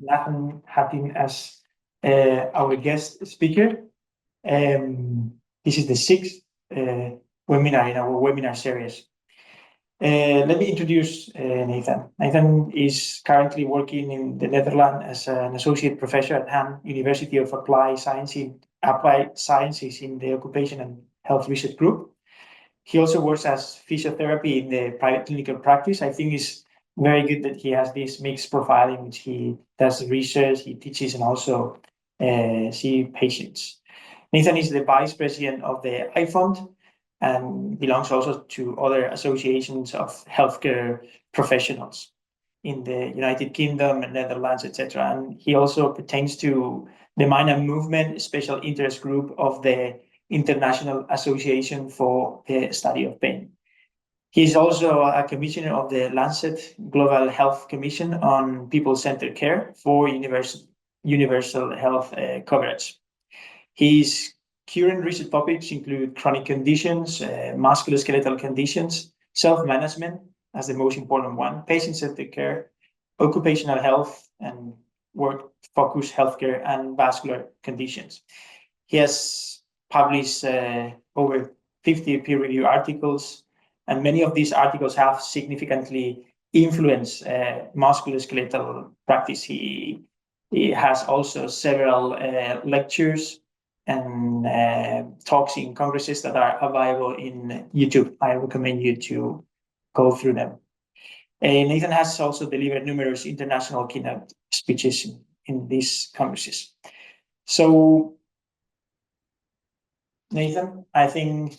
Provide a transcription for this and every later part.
Nathan Hattin as our guest speaker. This is the sixth webinar in our webinar series. Let me introduce Nathan. Nathan is currently working in the Netherlands as an associate professor at Han University of Applied Sciences in the Occupation and Health Research Group. He also works as physiotherapy in the private clinical practice. I think it's very good that he has this mixed profile in which he does research, he teaches, and also see patients. Nathan is the vice president of the iFund and belongs also to other associations of healthcare professionals in the United Kingdom, Netherlands, etc. And he also pertains to the Mind and Movement Special Interest Group of the International Association for the Study of Pain. He is also a commissioner of the Lancet Global Health Commission on People-Centered Care for universal health coverage. His current research topics include chronic conditions, musculoskeletal conditions, self-management as the most important one, patient-centered care, occupational health, and work-focused healthcare and vascular conditions. He has published over 50 peer-reviewed articles, and many of these articles have significantly influenced musculoskeletal practice. He has also several lectures and talks in congresses that are available in YouTube. I recommend you to go through them. Nathan has also delivered numerous international keynote speeches in these congresses. So, Nathan, I think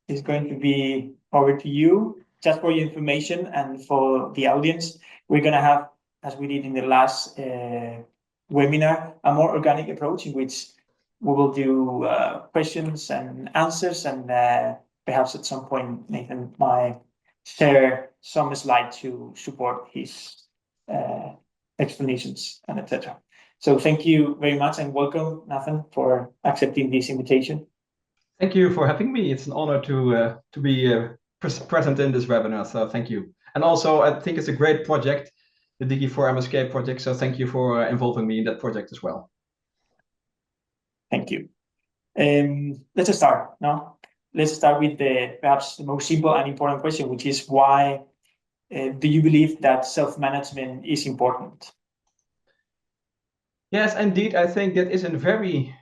it's going to be over to you. Just for your information and for the audience, we're going to have, as we did in the last webinar, a more organic approach in which we will do questions and answers, and perhaps at some point Nathan might share some slides to support his explanations and etc. So thank you very much and welcome, Nathan, for accepting this invitation. Thank you for having me. It's an honor to be present in this webinar, so thank you. And also, I think it's a great project, the Digi4MSK project, so thank you for involving me in that project as well. Thank you. Let's start now. Let's start with perhaps the most simple and important question, which is why do you believe that self-management is important? Yes, indeed. I think that is a very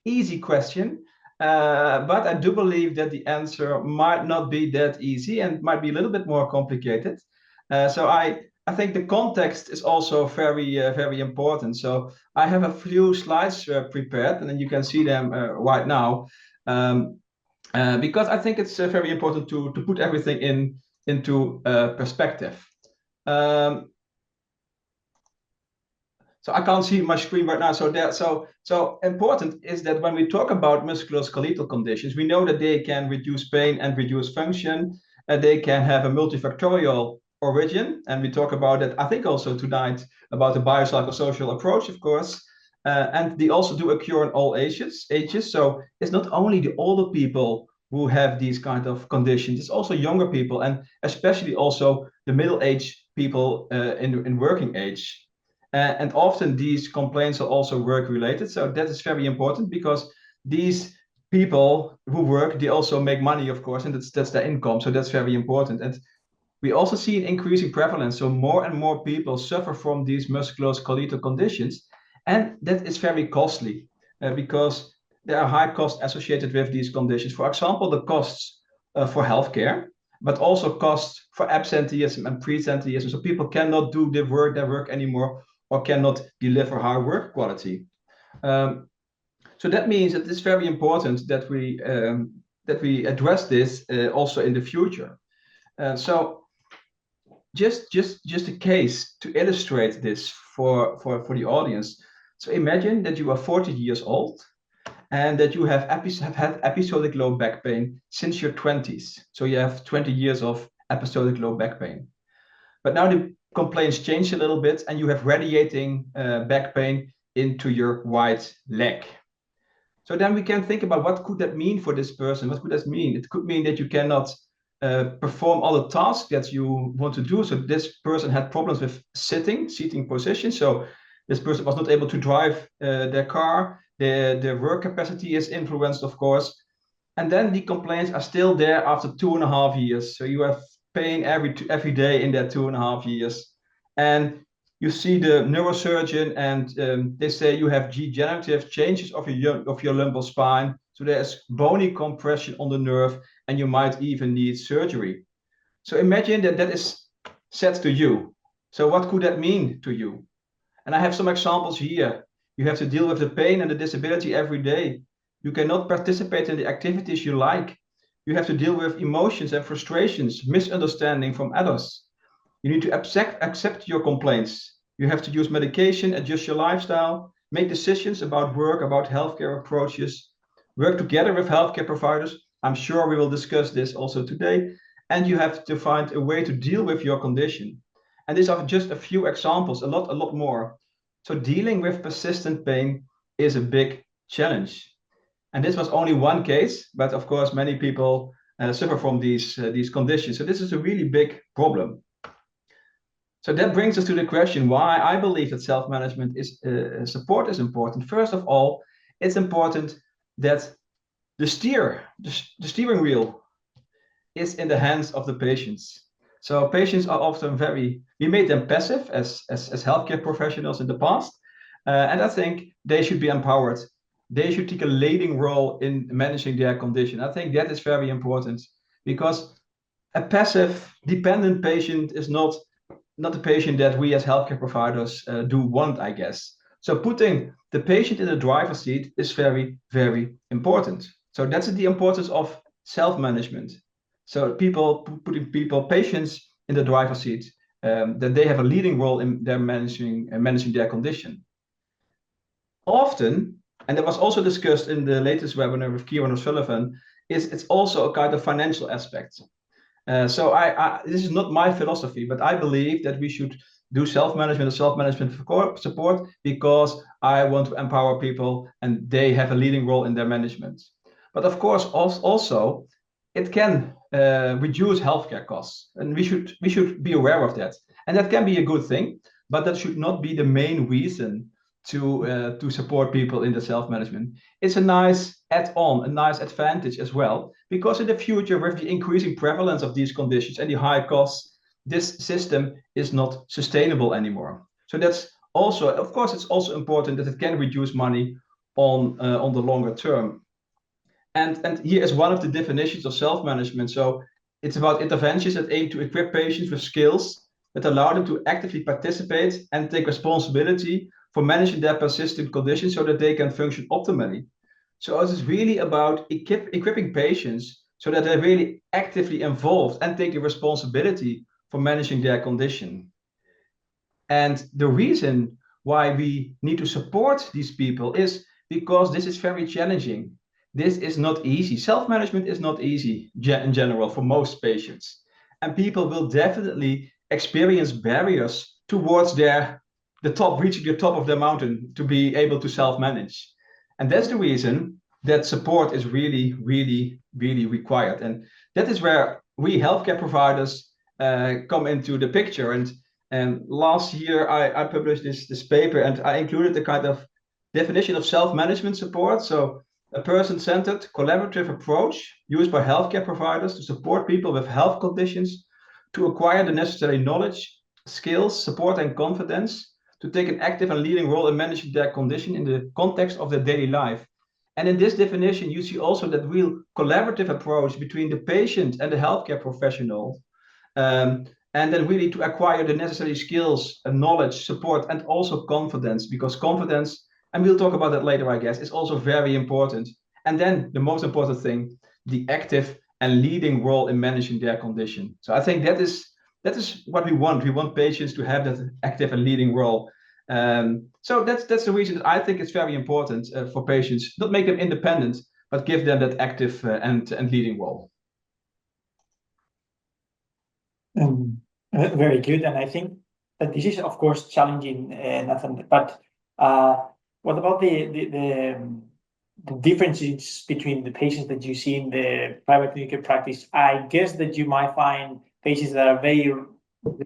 easy question, but I do believe that the answer might not be that easy and might be a little bit more complicated. So I think the context is also very important. So I have a few slides prepared, and then you can see them right now, because I think it's very important to put everything into perspective. So I can't see my screen right now. So important is that when we talk about musculoskeletal conditions, we know that they can reduce pain and reduce function. They can have a multifactorial origin, and we talk about that, I think, also tonight about the biopsychosocial approach, of course. And they also do occur in all ages. So it's not only the older people who have these kind of conditions, it's also younger people, and especially also the middle-aged people in working age. And often these complaints are also work-related. So that is very important because these people who work, they also make money, of course, and that's their income. So that's very important. And we also see an increasing prevalence. So more and more people suffer from these musculoskeletal conditions. And that is very costly because there are high costs associated with these conditions. For example, the costs for healthcare, but also costs for absenteeism and presenteeism. So people cannot do their work anymore, or cannot deliver high work quality. So that means that it's very important that we address this also in the future. So just a case to illustrate this for the audience. So imagine that you are 40 years old and that you have had episodic low back pain since your 20s. So you have 20 years of episodic low back pain. But now the complaints change a little bit and you have radiating back pain into your right leg. So then we can think about what could that mean for this person? What could that mean? It could mean that you cannot perform all the tasks that you want to do. So this person had problems with seating position. So this person was not able to drive their car. Their work capacity is influenced, of course. And then the complaints are still there after 2.5 years. So you have pain every day in that 2.5 years. And you see the neurosurgeon, and they say you have degenerative changes of your lumbar spine. So there's bony compression on the nerve, and you might even need surgery. So imagine that is said to you. So what could that mean to you? And I have some examples here. You have to deal with the pain and the disability every day. You cannot participate in the activities you like. You have to deal with emotions and frustrations, misunderstanding from others. You need to accept your complaints. You have to use medication, adjust your lifestyle, make decisions about work, about healthcare approaches, work together with healthcare providers. I'm sure we will discuss this also today. And you have to find a way to deal with your condition. And these are just a few examples, a lot more. So dealing with persistent pain is a big challenge. And this was only one case, but of course, many people suffer from these conditions. So this is a really big problem. So that brings us to the question why I believe that self-management support is important. First of all, it's important that the steering wheel is in the hands of the patients. So patients are often we made them passive as healthcare professionals in the past. And I think they should be empowered. They should take a leading role in managing their condition. I think that is very important because a passive dependent patient is not the patient that we as healthcare providers do want, I guess. So putting the patient in the driver's seat is very, very important. So that's the importance of self-management. So putting patients in the driver's seat, that they have a leading role in their managing their condition. Often, and that was also discussed in the latest webinar with Kieran O'Sullivan, it's also a kind of financial aspect. So this is not my philosophy, but I believe that we should do self-management or self-management support because I want to empower people and they have a leading role in their management. But of course, also it can reduce healthcare costs, and we should be aware of that. And that can be a good thing, but that should not be the main reason to support people in the self-management. It's a nice add-on, a nice advantage as well, because in the future, with the increasing prevalence of these conditions and the high costs, this system is not sustainable anymore. So that's also, of course, it's also important that it can reduce money on the longer term. And here is one of the definitions of self-management. So it's about interventions that aim to equip patients with skills that allow them to actively participate and take responsibility for managing their persistent conditions so that they can function optimally. So it is really about equipping patients so that they're really actively involved and take the responsibility for managing their condition. And the reason why we need to support these people is because this is very challenging. This is not easy. Self-management is not easy in general for most patients. And people will definitely experience barriers towards reaching the top of their mountain to be able to self-manage. And that's the reason that support is really, really, really required. And that is where we healthcare providers come into the picture. And last year I published this paper, and I included the kind of definition of self-management support. So a person-centered collaborative approach used by healthcare providers to support people with health conditions to acquire the necessary knowledge, skills, support, and confidence to take an active and leading role in managing their condition in the context of their daily life. And in this definition, you see also that real collaborative approach between the patient and the healthcare professional, and then really to acquire the necessary skills and knowledge, support, and also confidence, because confidence, and we'll talk about that later, I guess, is also very important. And then the most important thing, the active and leading role in managing their condition. So I think that is what we want. We want patients to have that active and leading role. So that's the reason that I think it's very important for patients, not make them independent, but give them that active and leading role. Very good. And I think that this is, of course, challenging, Nathan. But what about the differences between the patients that you see in the private clinical practice, I guess that you might find patients that are very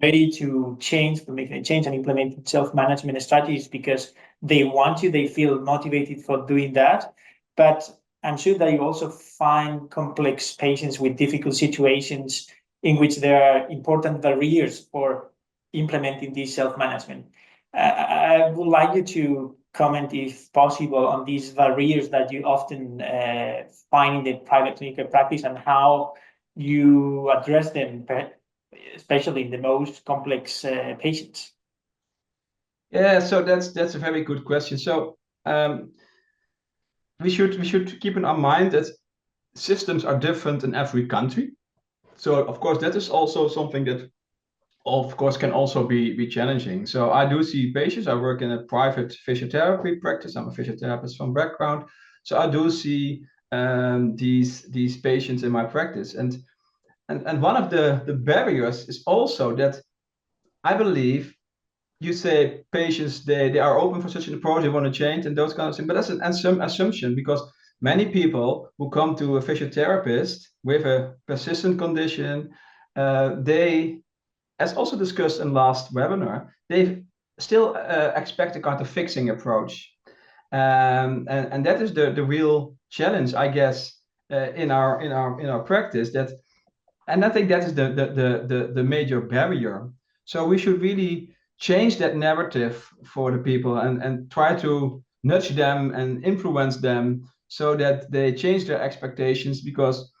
ready to change, to make a change and implement self-management strategies because they want to, they feel motivated for doing that. But I'm sure that you also find complex patients with difficult situations in which there are important barriers for implementing this self-management. I would like you to comment, if possible, on these barriers that you often find in the private clinical practice and how you address them, especially in the most complex patients. Yeah, so that's a very good question. So we should keep in our mind that systems are different in every country. So of course that is also something that of course can also be challenging. So I do see patients. I work in a private physiotherapy practice. I'm a physiotherapist from background, so I do see these patients in my practice. And one of the barriers is also that I believe you say patients they are open for such an approach, they want to change and those kind of things, but that's an assumption because many people who come to a physiotherapist with a persistent condition, they, as also discussed in last webinar, they still expect a kind of fixing approach. And that is the real challenge, I guess, in our practice. That, and I think that is the major barrier. So we should really change that narrative for the people and try to nudge them and influence them so that they change their expectations, because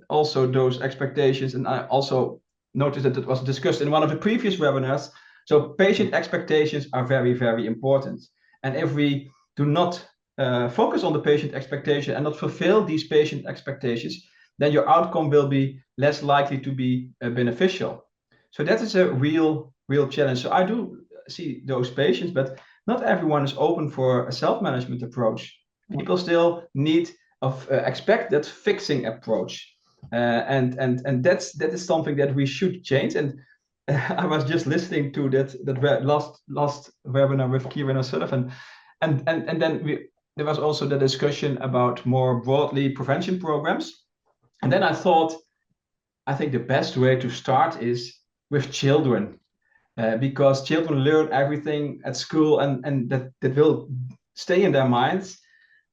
also those expectations, and I also noticed that it was discussed in one of the previous webinars. So patient expectations are very, very important. And if we do not focus on the patient expectation and not fulfill these patient expectations, then your outcome will be less likely to be beneficial. So that is a real challenge. So I do see those patients, but not everyone is open for a self-management approach. People still need expect that fixing approach. And that is something that we should change. And I was just listening to that last webinar with Kieran O'Sullivan, and then there was also the discussion about more broadly prevention programs. And then I thought, I think the best way to start is with children, because children learn everything at school, and that will stay in their minds.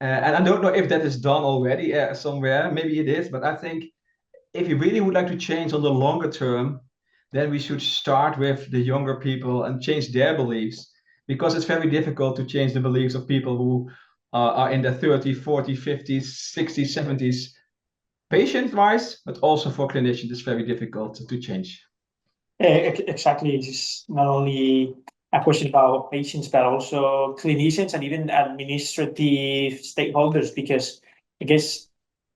And I don't know if that is done already somewhere. Maybe it is, but I think if you really would like to change on the longer term, then we should start with the younger people and change their beliefs, because it's very difficult to change the beliefs of people who are in their 30s, 40s, 50s, 60s, 70s. Patient-wise, but also for clinicians, it's very difficult to change. Exactly. It's not only a question about patients, but also clinicians and even administrative stakeholders, because I guess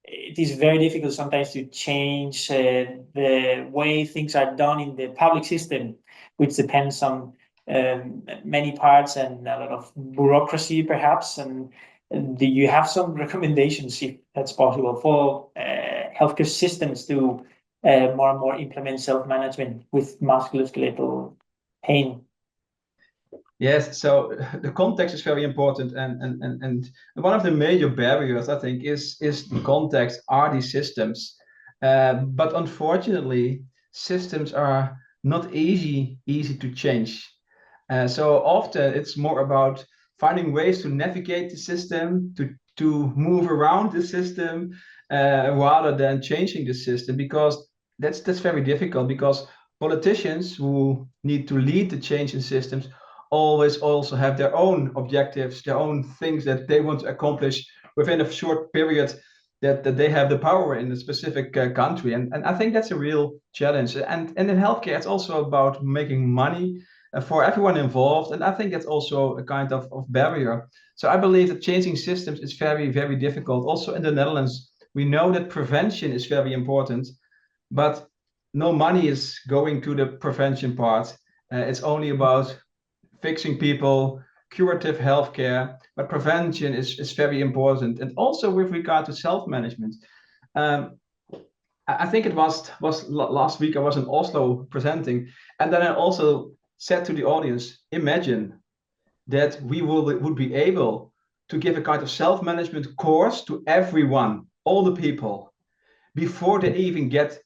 it is very difficult sometimes to change the way things are done in the public system, which depends on many parts and a lot of bureaucracy, perhaps. And do you have some recommendations, if that's possible, for healthcare systems to more and more implement self-management with musculoskeletal pain? Yes, so the context is very important, and one of the major barriers, I think, is the context, are these systems. But unfortunately, systems are not easy to change. So often it's more about finding ways to navigate the system, to move around the system, rather than changing the system, because that's very difficult, because politicians who need to lead the change in systems always also have their own objectives, their own things that they want to accomplish within a short period that they have the power in a specific country. And I think that's a real challenge. And in healthcare, it's also about making money for everyone involved. And I think that's also a kind of barrier. So I believe that changing systems is very, very difficult. Also in the Netherlands, we know that prevention is very important, but no money is going to the prevention part. It's only about fixing people, curative healthcare, but prevention is very important. And also with regard to self-management, I think it was last week I was in Oslo presenting, and then I also said to the audience, imagine that we would be able to give a kind of self-management course to everyone, all the people, before they even get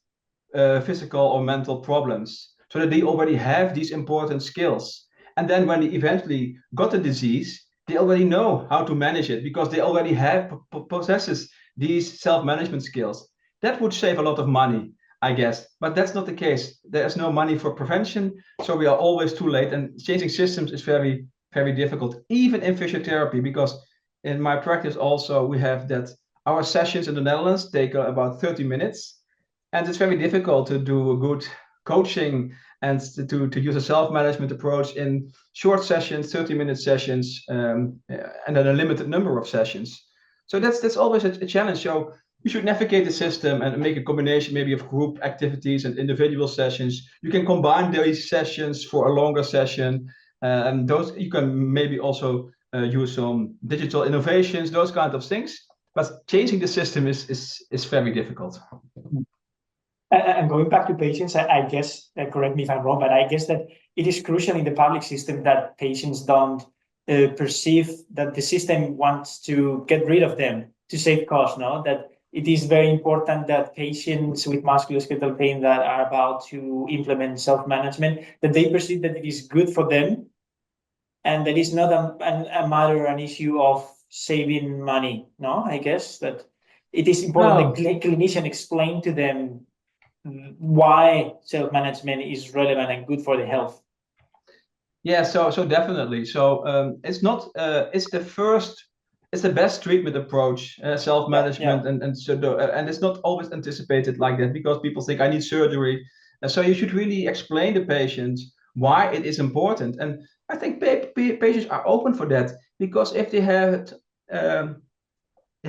physical or mental problems, so that they already have these important skills. And then when they eventually got the disease, they already know how to manage it because they already have possesses these self-management skills. That would save a lot of money, I guess, but that's not the case. There's no money for prevention, so we are always too late, and changing systems is very, very difficult, even in physiotherapy, because in my practice also we have that our sessions in the Netherlands take about 30 minutes, and it's very difficult to do a good coaching and to use a self-management approach in short sessions, 30-minute sessions, and then a limited number of sessions. So that's always a challenge. So you should navigate the system and make a combination maybe of group activities and individual sessions. You can combine these sessions for a longer session, and those you can maybe also use some digital innovations, those kind of things. But changing the system is very difficult. And going back to patients, I guess, correct me if I'm wrong, but I guess that it is crucial in the public system that patients don't perceive that the system wants to get rid of them to save costs, no? That it is very important that patients with musculoskeletal pain that are about to implement self-management, that they perceive that it is good for them, and that it's not a matter, an issue of saving money, no? I guess that it is important that the clinician explain to them why self-management is relevant and good for the health. Yeah, so definitely. So it's not it's the best treatment approach, self-management, Yeah. and it's not always anticipated like that because people think I need surgery. So you should really explain to patients why it is important, and I think patients are open for that because if they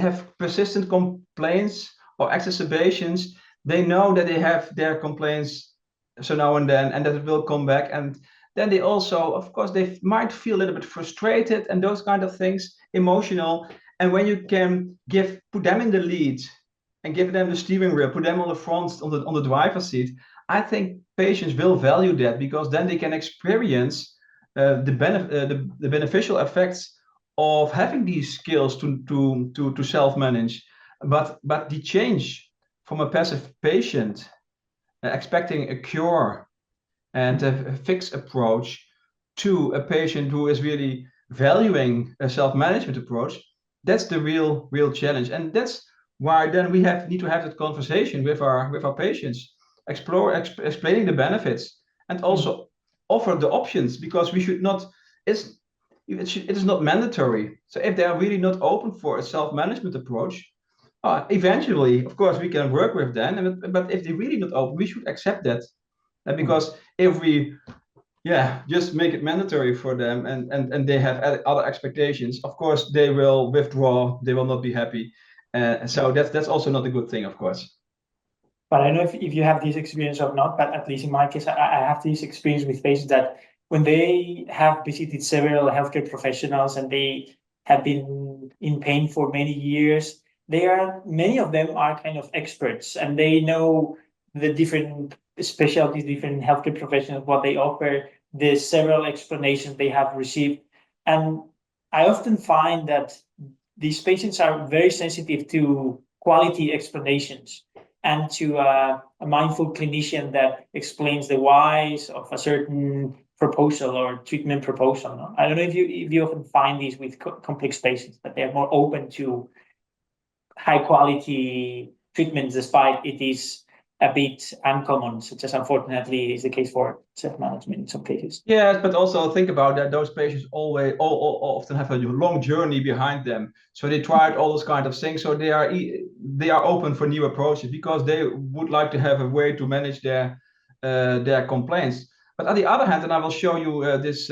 have persistent complaints or exacerbations, they know that they have their complaints so now and then, and that it will come back. And then they also, of course, they might feel a little bit frustrated and those kind of things, emotional. And when you can put them in the lead and give them the steering wheel, put them on the front, on the driver's seat, I think patients will value that because then they can experience the beneficial effects of having these skills to self-manage. But the change from a passive patient expecting a cure and a fixed approach to a patient who is really valuing a self-management approach, that's the real challenge. And that's why then we need to have that conversation with our patients, explaining the benefits and also offer the options, because we should not, it is not mandatory. So if they are really not open for a self-management approach, eventually, of course, we can work with them. But if they're really not open, we should accept that. Because if we just make it mandatory for them and they have other expectations, of course, they will withdraw, they will not be happy. So that's also not a good thing, of course. But I don't know if you have this experience or not, but at least in my case, I have this experience with patients that when they have visited several healthcare professionals and they have been in pain for many years, many of them are kind of experts and they know the different specialties, different healthcare professionals, what they offer, the several explanations they have received. And I often find that these patients are very sensitive to quality explanations and to a mindful clinician that explains the whys of a certain proposal or treatment proposal. No? I don't know if you often find these with complex patients, that they're more open to high quality treatments, despite it is a bit uncommon, such as unfortunately is the case for self-management in some cases. Yeah, but also think about that those patients always often have a long journey behind them. So they tried all those kind of things. So they are open for new approaches because they would like to have a way to manage their complaints. But on the other hand, and I will show you this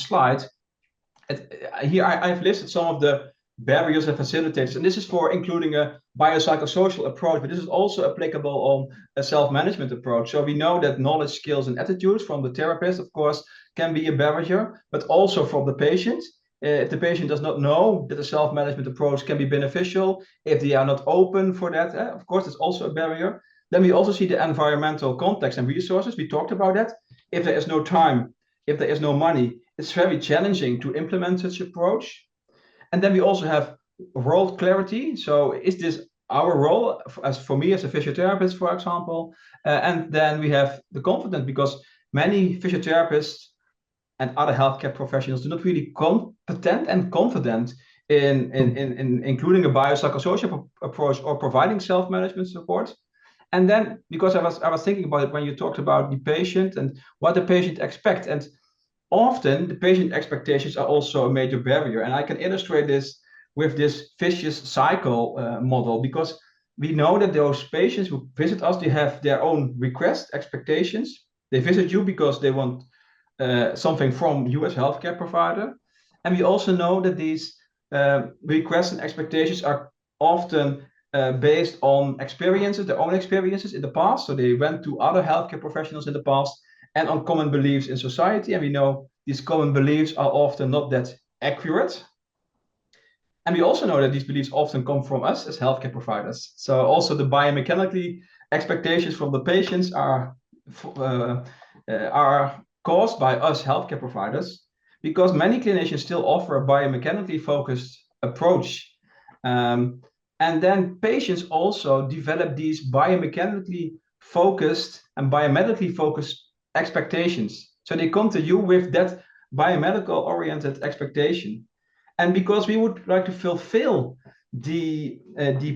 slide. Here I've listed some of the barriers and facilitators, and this is for including a biopsychosocial approach, but this is also applicable on a self-management approach. So we know that knowledge, skills, and attitudes from the therapist, of course, can be a barrier, but also from the patient. If the patient does not know that a self-management approach can be beneficial, if they are not open for that, of course, it's also a barrier. Then we also see the environmental context and resources. We talked about that. If there is no time, if there is no money, it's very challenging to implement such approach. And then we also have role clarity. So is this our role, as for me as a physiotherapist, for example? And then we have the confidence, because many physiotherapists and other healthcare professionals do not really competent and confident in including a biopsychosocial approach or providing self-management support. And then, because I was thinking about it when you talked about the patient and what the patient expects, and often the patient expectations are also a major barrier. And I can illustrate this with this vicious cycle model, because we know that those patients who visit us, they have their own requests, expectations. They visit you because they want something from you as healthcare provider. And we also know that these requests and expectations are often based on experiences, their own experiences in the past. So they went to other healthcare professionals in the past, and on common beliefs in society. And we know these common beliefs are often not that accurate. And we also know that these beliefs often come from us as healthcare providers. So also the biomechanically expectations from the patients are caused by us healthcare providers, because many clinicians still offer a biomechanically focused approach. And then patients also develop these biomechanically focused and biomedically focused expectations. So they come to you with that biomedical oriented expectation. And because we would like to fulfill the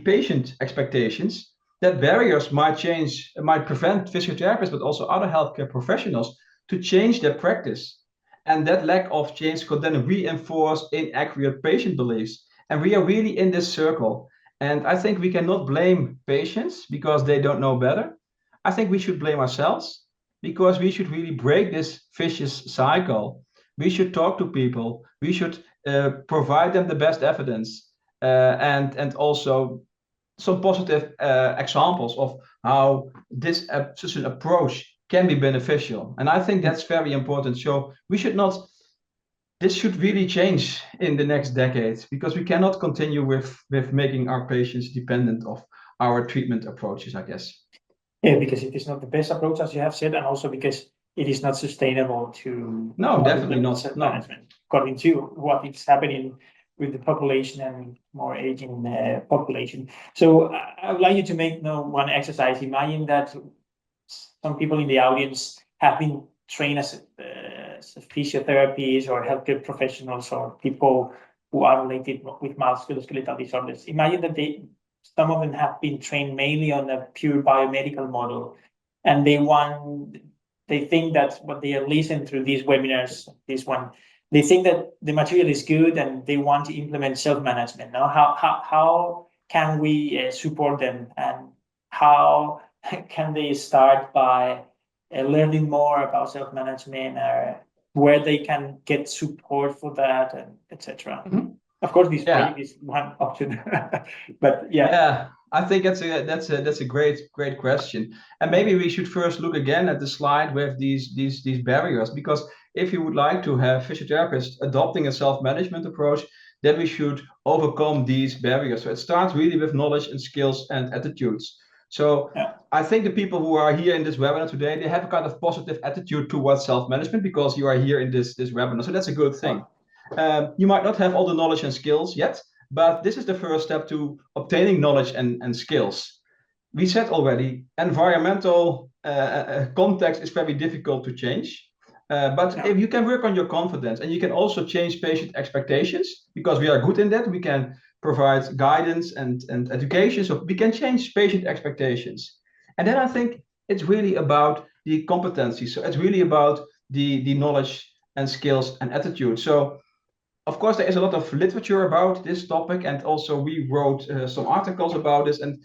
patient expectations, that barriers might prevent physiotherapists, but also other healthcare professionals to change their practice. And that lack of change could then reinforce inaccurate patient beliefs. And we are really in this circle. And I think we cannot blame patients because they don't know better. I think we should blame ourselves, because we should really break this vicious cycle. We should talk to people. We should provide them the best evidence, and also some positive examples of how this such an approach can be beneficial. And I think that's very important. So we should not, this should really change in the next decade, because we cannot continue with making our patients dependent of our treatment approaches, I guess. Yeah, because it is not the best approach, as you have said, and also because it is not sustainable to No, definitely not. Self-management, according to what is happening with the population and more aging population. So I would like you to make one exercise. Imagine that some people in the audience have been trained as physiotherapists or healthcare professionals or people who are related with musculoskeletal disorders. Imagine that some of them have been trained mainly on a pure biomedical model, and they think that what they are listening through these webinars, they think that the material is good and they want to implement self-management. Now, how can we support them, and how can they start by learning more about self-management, or where they can get support for that, and etc. Mm-hmm. Of course, this project is one option, but yeah, I think that's a great question. And maybe we should first look again at the slide with these barriers, because if you would like to have physiotherapists adopting a self-management approach, then we should overcome these barriers. So it starts really with knowledge and skills and attitudes. So I think the people who are here in this webinar today, they have a kind of positive attitude towards self-management, because you are here in this webinar. So that's a good thing. You might not have all the knowledge and skills yet, but this is the first step to obtaining knowledge and skills. We said already, environmental context is very difficult to change. But if you can work on your confidence, and you can also change patient expectations, because we are good in that, we can provide guidance and education, so we can change patient expectations. And then I think it's really about the competency. So it's really about the knowledge and skills and attitude. So of course, there is a lot of literature about this topic, and also we wrote some articles about this. And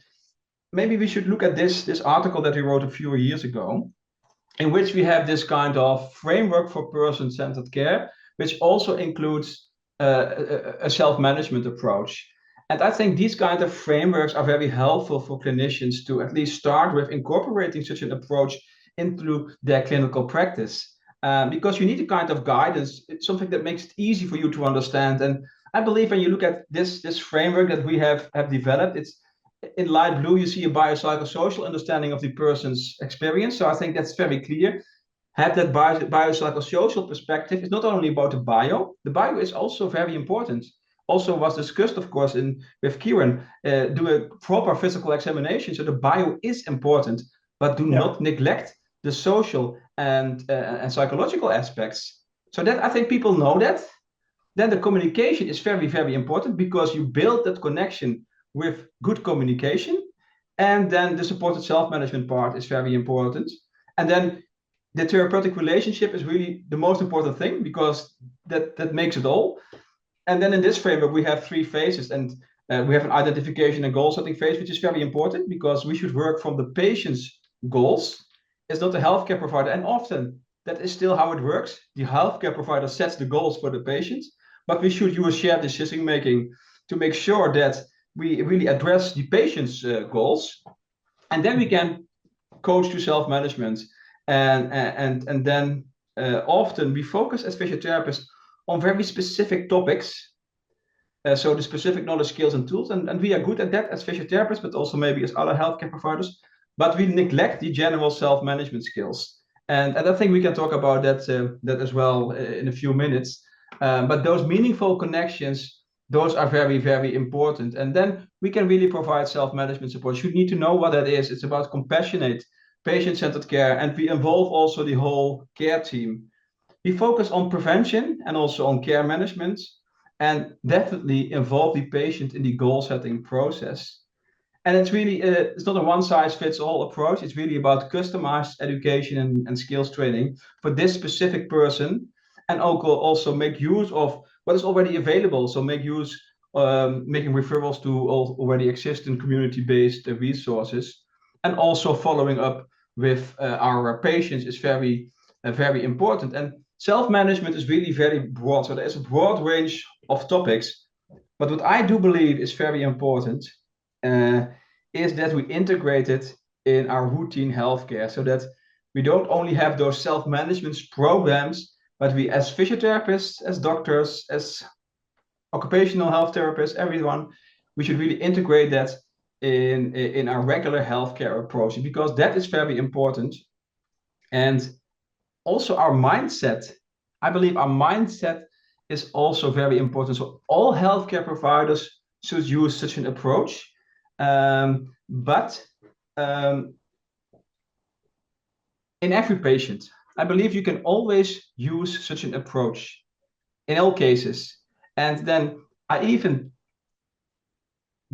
maybe we should look at this article that we wrote a few years ago, in which we have this kind of framework for person-centered care, which also includes a self-management approach. And I think these kind of frameworks are very helpful for clinicians to at least start with incorporating such an approach into their clinical practice. Because you need a kind of guidance, it's something that makes it easy for you to understand. And I believe when you look at this framework that we have developed, it's in light blue, you see a biopsychosocial understanding of the person's experience. So I think that's very clear. Have that biopsychosocial perspective. It's not only about the bio is also very important. also was discussed, of course, with Kieran, do a proper physical examination. So the bio is important, but do not neglect the social and psychological aspects. So that I think people know that. Then the communication is very, very important, because you build that connection with good communication. And then the supported self-management part is very important. And then the therapeutic relationship is really the most important thing, because that makes it all. And then in this framework, we have 3 phases, and we have an identification and goal setting phase, which is very important, because we should work from the patient's goals. It's not the healthcare provider, and often that is still how it works. The healthcare provider sets the goals for the patient, but we should use shared decision making to make sure that we really address the patient's goals, and then we can coach to self-management, and then often we focus as physiotherapists on very specific topics. So the specific knowledge, skills, and tools, and we are good at that as physiotherapists, but also maybe as other healthcare providers. But we neglect the general self-management skills, and I think we can talk about that as well in a few minutes. But those meaningful connections, those are very, very important. And then we can really provide self-management support. You need to know what that is. It's about compassionate, patient-centered care, and we involve also the whole care team. We focus on prevention and also on care management, and definitely involve the patient in the goal setting process. And it's really, it's not a one size fits all approach. It's really about customized education and skills training for this specific person, and also make use of what is already available. So make use, making referrals to already existing community-based resources, and also following up with our patients is very, very important. And self-management is really very broad. So there's a broad range of topics. But what I do believe is very important is that we integrate it in our routine healthcare, so that we don't only have those self-management programs, but we as physiotherapists, as doctors, as occupational health therapists, everyone, we should really integrate that in our regular healthcare approach, because that is very important. And also our mindset, I believe our mindset is also very important. So all healthcare providers should use such an approach. But in every patient, I believe you can always use such an approach in all cases. And then I even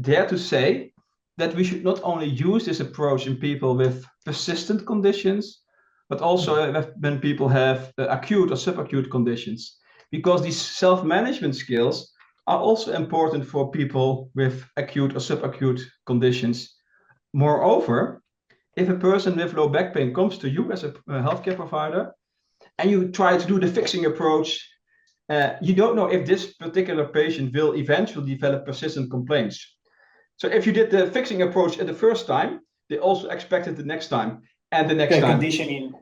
dare to say that we should not only use this approach in people with persistent conditions, but also when people have acute or subacute conditions, because these self-management skills are also important for people with acute or subacute conditions. Moreover, if a person with low back pain comes to you as a healthcare provider, and you try to do the fixing approach, you don't know if this particular patient will eventually develop persistent complaints. So if you did the fixing approach at the first time, they also expect it the next time and the next time.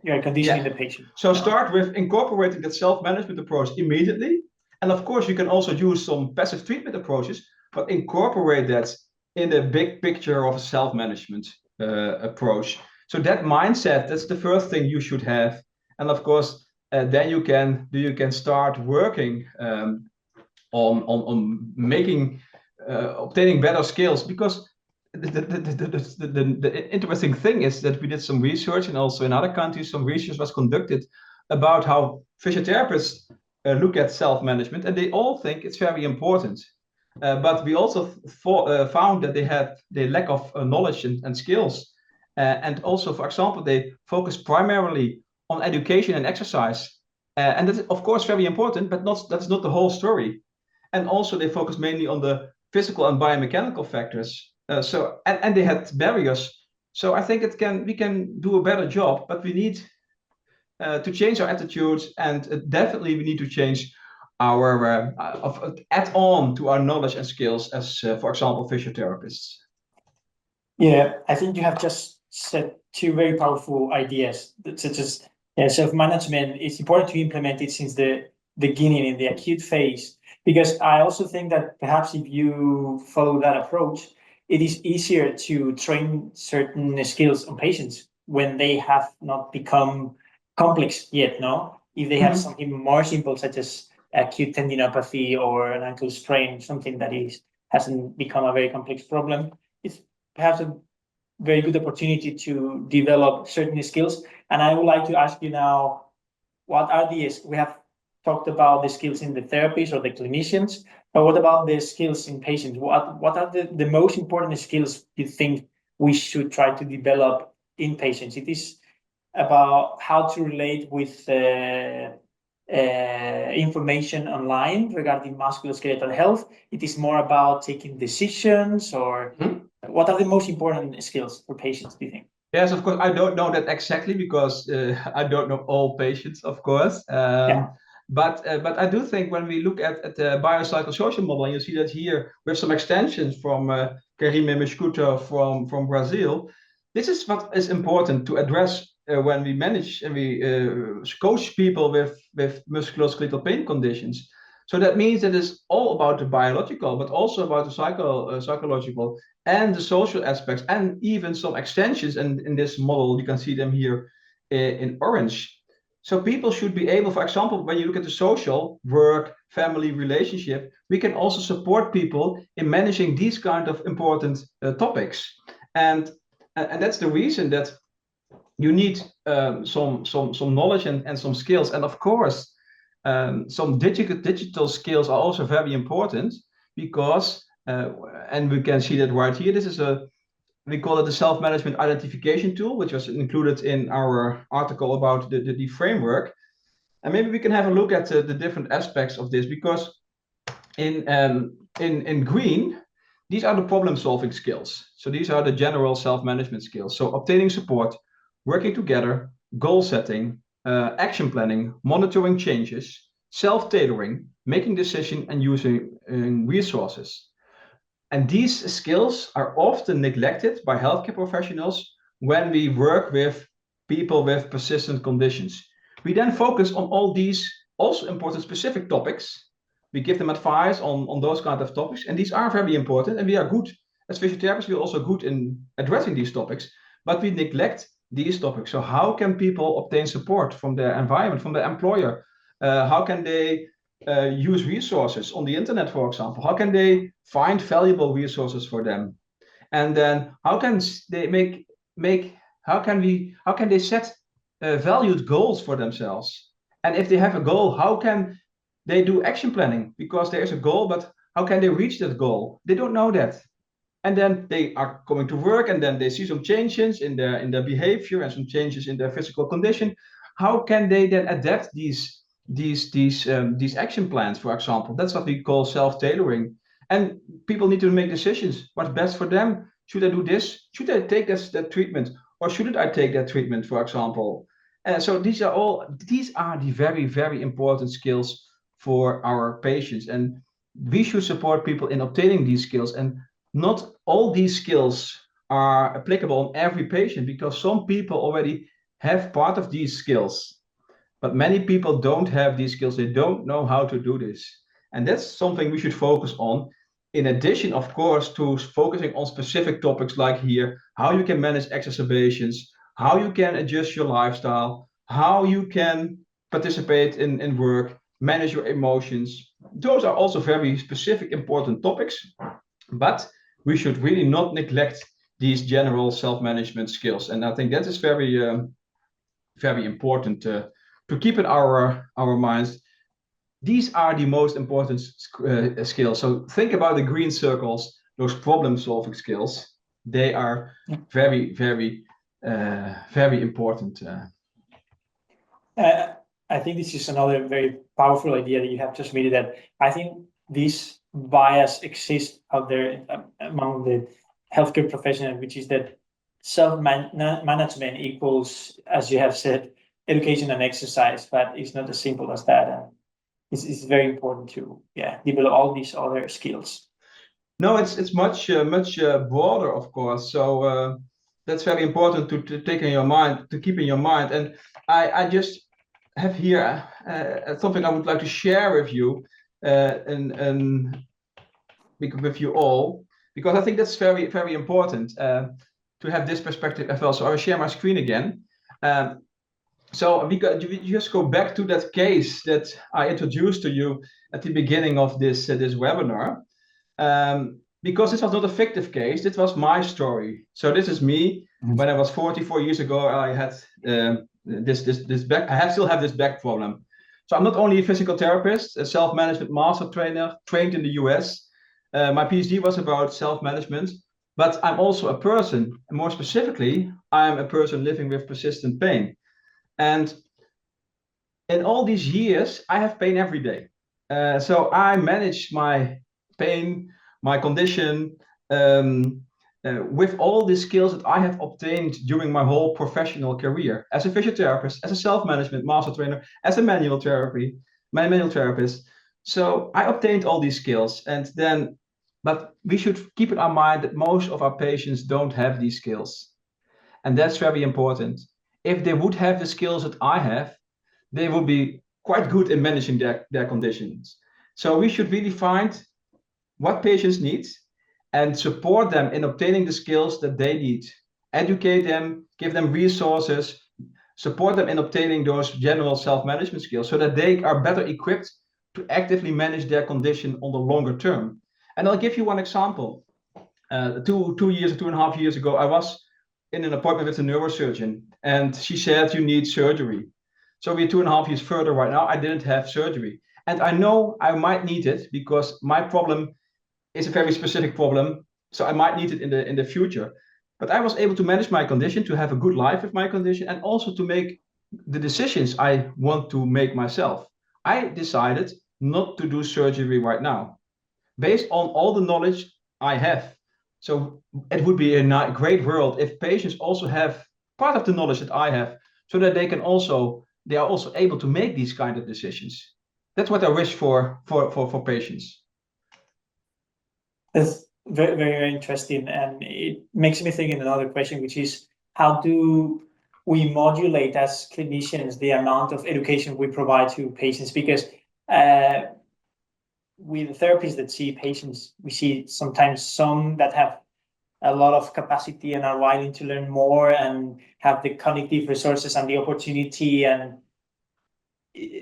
You're conditioning the patient. So start with incorporating that self-management approach immediately. And of course, you can also use some passive treatment approaches, but incorporate that in the big picture of a self-management approach. So that mindset, that's the first thing you should have. And of course, then you can start working on making obtaining better skills, because the interesting thing is that we did some research, and also in other countries some research was conducted about how physiotherapists look at self-management, and they all think it's very important. But we also found that they had the lack of knowledge and skills, and also, for example, they focus primarily on education and exercise, and that's of course very important, but that's not the whole story. And also they focus mainly on the physical and biomechanical factors. And they had barriers. So I think we can do a better job, but we need to change our attitudes, and definitely we need to change our add on to our knowledge and skills as, for example, physiotherapists. Yeah, I think you have just said 2 very powerful ideas, such as self-management. It's important to implement it since the beginning in the acute phase, because I also think that perhaps if you follow that approach, it is easier to train certain skills on patients when they have not become complex yet, no? If they have something more simple, such as acute tendinopathy or an ankle sprain, something that hasn't become a very complex problem, it's perhaps a very good opportunity to develop certain skills. And I would like to ask you now, what are we have talked about the skills in the therapists or the clinicians, but what about the skills in patients? What are the most important skills you think we should try to develop in patients? It is about how to relate with information online regarding musculoskeletal health. It is more about taking decisions, or what are the most important skills for patients, do you think? Yes, of course. I don't know that exactly because I don't know all patients, of course. But I do think when we look at the biopsychosocial model, and you see that here with some extensions from Karim Mescuto from Brazil, this is what is important to address when we manage and we coach people with musculoskeletal pain conditions. So that means that it's all about the biological, but also about the psychological and the social aspects, and even some extensions. And in this model, you can see them here in orange. So people should be able, for example, when you look at the social, work, family, relationship, we can also support people in managing these kind of important topics. And that's the reason that you need some knowledge and some skills. And of course, some digital skills are also very important because, and we can see that right here, this is we call it the self-management identification tool, which was included in our article about the framework. And maybe we can have a look at the different aspects of this, because in green, these are the problem-solving skills. So these are the general self-management skills. So obtaining support, working together, goal setting, action planning, monitoring changes, self-tailoring, making decisions, and using resources. And these skills are often neglected by healthcare professionals when we work with people with persistent conditions. We then focus on all these also important specific topics. We give them advice on those kind of topics, and these are very important, and we are good as physiotherapists. We are also good in addressing these topics, but we neglect these topics. So how can people obtain support from their environment, from their employer? How can they use resources on the internet, for example? How can they find valuable resources for them? And then how can they how can they set valued goals for themselves? And if they have a goal, how can they do action planning? Because there is a goal, but how can they reach that goal? They don't know that. And then they are coming to work, and then they see some changes in their behavior and some changes in their physical condition. How can they then adapt these action plans, for example? That's what we call self-tailoring. And people need to make decisions. What's best for them? Should I do this? Should I take that treatment? Or shouldn't I take that treatment, for example? So these are the very, very important skills for our patients. And we should support people in obtaining these skills. And not all these skills are applicable on every patient, because some people already have part of these skills. But many people don't have these skills. They don't know how to do this. And that's something we should focus on. In addition, of course, to focusing on specific topics like here, how you can manage exacerbations, how you can adjust your lifestyle, how you can participate in work, manage your emotions. Those are also very specific, important topics. But we should really not neglect these general self-management skills. And I think that is very, very important to keep in our minds. These are the most important skills. So think about the green circles, those problem-solving skills. They are very, very, very important. I think this is another very powerful idea that you have transmitted, that I think this bias exists out there among the healthcare professionals, which is that self-management equals, as you have said, education and exercise, but it's not as simple as that. And it's very important to develop all these other skills. No, it's much broader, of course. So that's very important to take in your mind, to keep in your mind. And I just have here something I would like to share with you and with you all, because I think that's very, very important to have this perspective as well. So I will share my screen again. So we just go back to that case that I introduced to you at the beginning of this webinar. Because this was not a fictive case, this was my story. So this is me. When I was 44 years ago, I had this back. I still have this back problem. So I'm not only a physical therapist, a self-management master trainer trained in the US. My PhD was about self-management, but I'm also a person. And more specifically, I'm a person living with persistent pain. And in all these years, I have pain every day. So I manage my pain, my condition, with all the skills that I have obtained during my whole professional career as a physiotherapist, as a self-management master trainer, as a manual therapist. So I obtained all these skills, but we should keep in our mind that most of our patients don't have these skills, and that's very important. If they would have the skills that I have, they will be quite good in managing their conditions. So we should really find what patients need and support them in obtaining the skills that they need. Educate them, give them resources, support them in obtaining those general self-management skills so that they are better equipped to actively manage their condition on the longer term. And I'll give you one example. 2.5 years ago, I was in an appointment with a neurosurgeon, and she said, "You need surgery." So we're 2.5 years further right now. I didn't have surgery. And I know I might need it because my problem is a very specific problem. So I might need it in the future. But I was able to manage my condition, to have a good life with my condition, and also to make the decisions I want to make myself. I decided not to do surgery right now, based on all the knowledge I have. So it would be a great world if patients also have part of the knowledge that I have, so that they are also able to make these kind of decisions. That's what I wish for patients. That's very, very, very interesting. And it makes me think in another question, which is how do we modulate as clinicians the amount of education we provide to patients? Because with therapists that see patients, we see sometimes some that have a lot of capacity and are willing to learn more and have the cognitive resources and the opportunity, and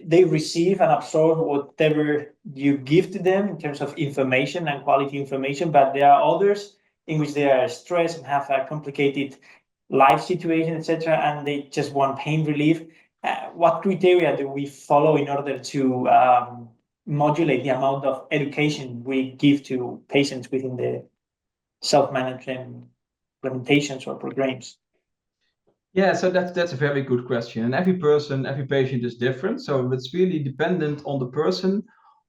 they receive and absorb whatever you give to them in terms of information and quality information. But there are others in which they are stressed and have a complicated life situation, etc., and they just want pain relief. What criteria do we follow in order to modulate the amount of education we give to patients within the self-management implementations or programs? Yeah, so that's a very good question. And every person, every patient is different. So it's really dependent on the person,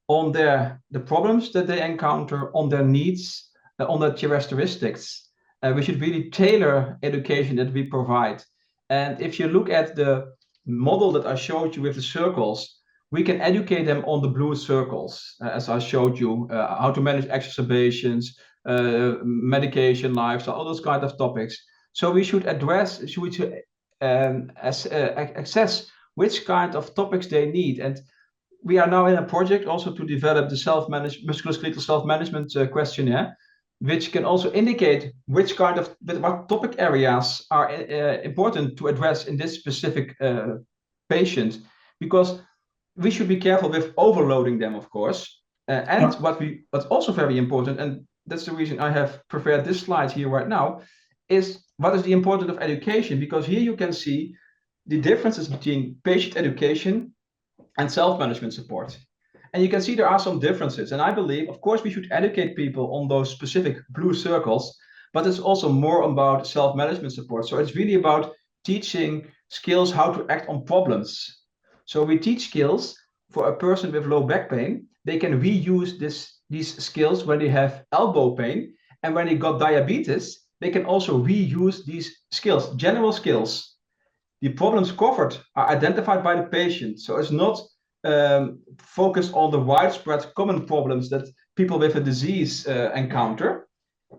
on the problems that they encounter, on their needs, on their characteristics. We should really tailor education that we provide. And if you look at the model that I showed you with the circles, we can educate them on the blue circles, as I showed you, how to manage exacerbations, medication, lifestyle, all those kind of topics. So we should access which kind of topics they need. And we are now in a project also to develop the musculoskeletal self-management questionnaire, which can also indicate what topic areas are important to address in this specific patient, because we should be careful with overloading them, of course. What's also very important, and that's the reason I have prepared this slide here right now, is what is the importance of education, because here you can see the differences between patient education and self-management support. And you can see there are some differences. And I believe, of course, we should educate people on those specific blue circles, but it's also more about self-management support. So it's really about teaching skills how to act on problems. So we teach skills for a person with low back pain. They can reuse these skills when they have elbow pain. And when they got diabetes, they can also reuse these skills, general skills. The problems covered are identified by the patient. So it's not focused on the widespread common problems that people with a disease encounter.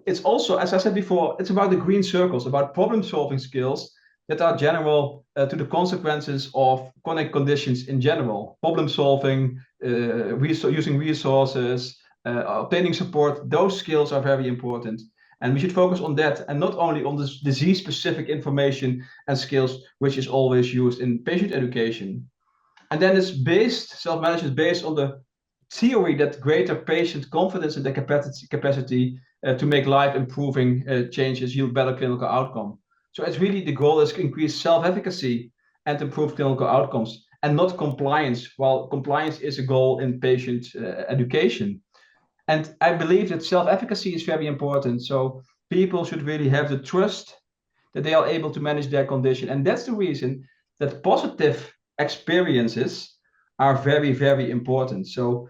It's also, as I said before, it's about the green circles, about problem-solving skills that are general to the consequences of chronic conditions in general. Problem-solving, using resources, obtaining support, those skills are very important. And we should focus on that and not only on this disease-specific information and skills, which is always used in patient education. And then self-management is based on the theory that greater patient confidence in their capacity to make life improving changes yield better clinical outcome. So it's really the goal is to increase self-efficacy and improve clinical outcomes and not compliance, while compliance is a goal in patient education. And I believe that self-efficacy is very important. So people should really have the trust that they are able to manage their condition. And that's the reason that positive experiences are very, very important. So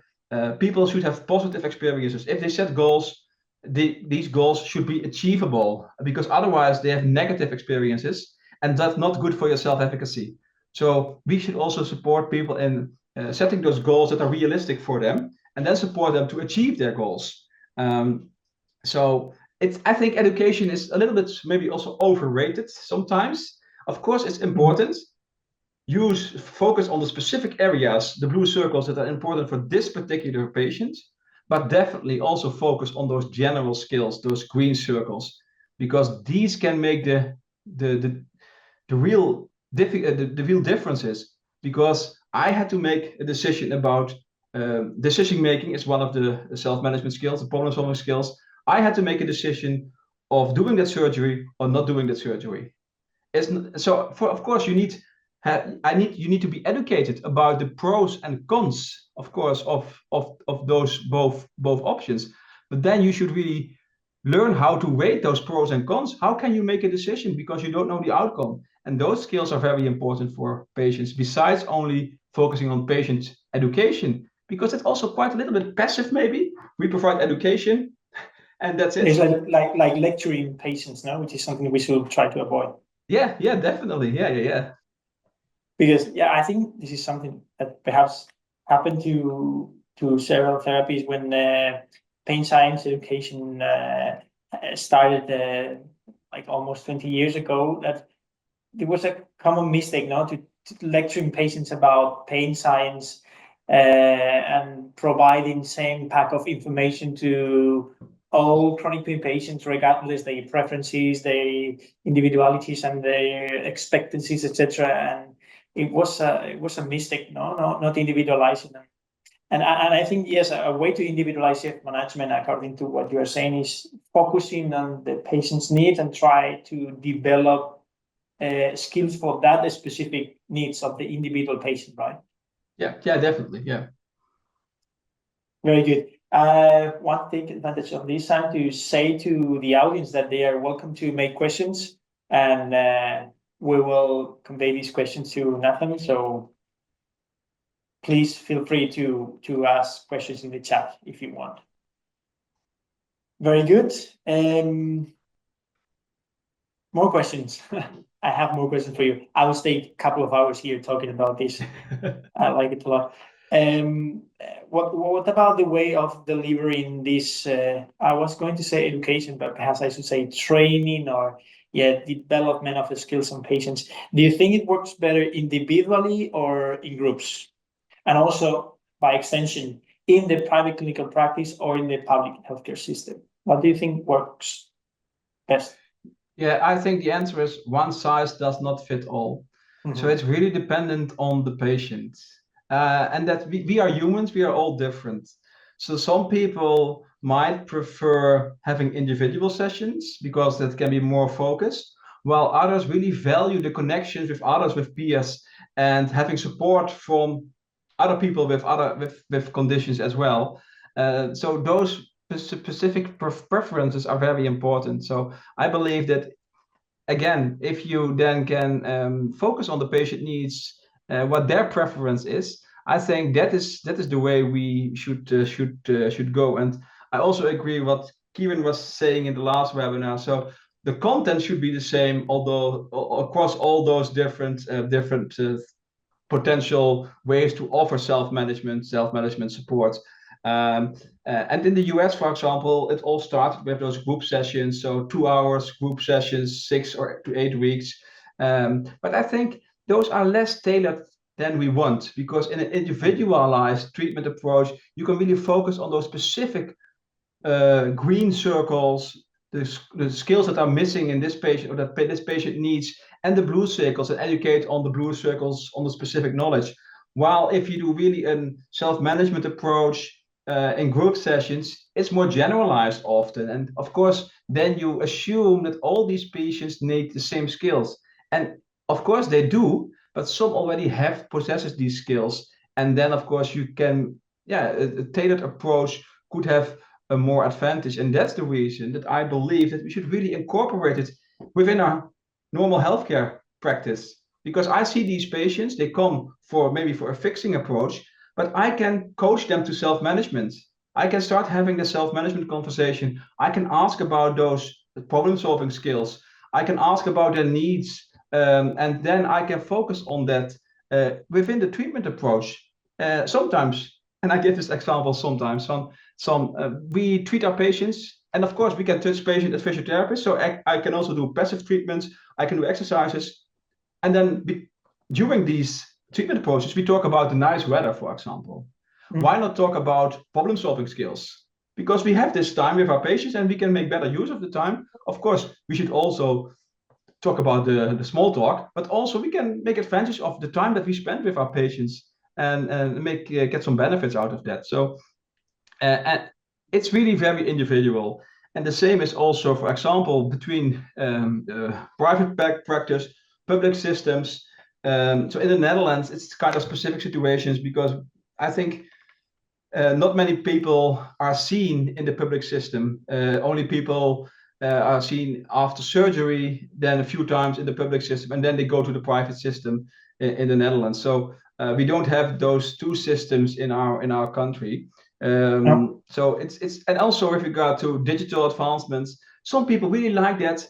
people should have positive experiences. If they set goals, these goals should be achievable, because otherwise they have negative experiences, and that's not good for your self-efficacy. So we should also support people in setting those goals that are realistic for them, and then support them to achieve their goals. So I think education is a little bit maybe also overrated sometimes. Of course, it's important. Focus on the specific areas, the blue circles that are important for this particular patient, but definitely also focus on those general skills, those green circles, because these can make the real differences. Because I had to make a decision about decision making is one of the self-management skills, the problem solving skills. I had to make a decision of doing that surgery or not doing that surgery. Of course, you need to be educated about the pros and cons, of course, of those both options. But then you should really learn how to weigh those pros and cons. How can you make a decision because you don't know the outcome? And those skills are very important for patients, besides only focusing on patient education, because it's also quite a little bit passive, maybe. We provide education, and that's it. It's like lecturing patients now, which is something we should try to avoid. Yeah, definitely. Yeah. Because I think this is something that perhaps happened to several therapies when pain science education started like almost 20 years ago, that there was a common mistake now to lecturing patients about pain science and providing same pack of information to all chronic pain patients, regardless their preferences, their individualities, and their expectancies, etc. And it was a mistake, not individualizing them. And I think, yes, a way to individualize management, according to what you are saying, is focusing on the patient's needs and try to develop skills for that specific needs of the individual patient, right? Yeah, definitely. Yeah. Very good. I want to take advantage of this time to say to the audience that they are welcome to make questions, and we will convey these questions to Nathan. So please feel free to ask questions in the chat if you want. Very good. More questions. I have more questions for you. I will stay a couple of hours here talking about this. I like it a lot. What about the way of delivering this? I was going to say education, but perhaps I should say training or development of the skills on patients. Do you think it works better individually or in groups? And also, by extension, in the private clinical practice or in the public healthcare system? What do you think works best? Yeah, I think the answer is one size does not fit all. Mm-hmm. So it's really dependent on the patient. And that we are humans, we are all different. So some people might prefer having individual sessions because that can be more focused, while others really value the connections with others, with peers, and having support from other people with conditions as well. So those specific preferences are very important. So I believe that, again, if you then can focus on the patient needs, what their preference is, I think that is the way we should go. And I also agree what Kieran was saying in the last webinar. So the content should be the same, although across all those different potential ways to offer self-management support. And in the US, for example, it all started with those group sessions. So 2 hours group sessions, 6 or to 8 weeks. But I think those are less tailored than we want, because in an individualized treatment approach, you can really focus on those specific green circles, the skills that are missing in this patient or that this patient needs, and the blue circles, and educate on the blue circles on the specific knowledge. While if you do really a self-management approach in group sessions, it's more generalized often. And of course, then you assume that all these patients need the same skills. And of course they do, but some already possesses these skills. And then of course you can, a tailored approach could have a more advantage. And that's the reason that I believe that we should really incorporate it within our normal healthcare practice. Because I see these patients, they come for maybe for a fixing approach, but I can coach them to self-management. I can start having the self-management conversation. I can ask about those problem-solving skills. I can ask about their needs, and then I can focus on that within the treatment approach. Sometimes, and I give this example sometimes, we treat our patients, and of course we can touch patient as physiotherapists, so I can also do passive treatments, I can do exercises, and then during these treatment approaches, we talk about the nice weather, for example. Why not talk about problem-solving skills? Because we have this time with our patients and we can make better use of the time. Of course, we should also talk about the small talk, but also we can make advantage of the time that we spend with our patients and get some benefits out of that. So and it's really very individual. And the same is also, for example, between private practice, public systems. So in the Netherlands, it's kind of specific situations because I think not many people are seen in the public system. Only people are seen after surgery, then a few times in the public system, and then they go to the private system in the Netherlands. So we don't have those two systems in our country. So it's and also with regard to digital advancements, some people really like that,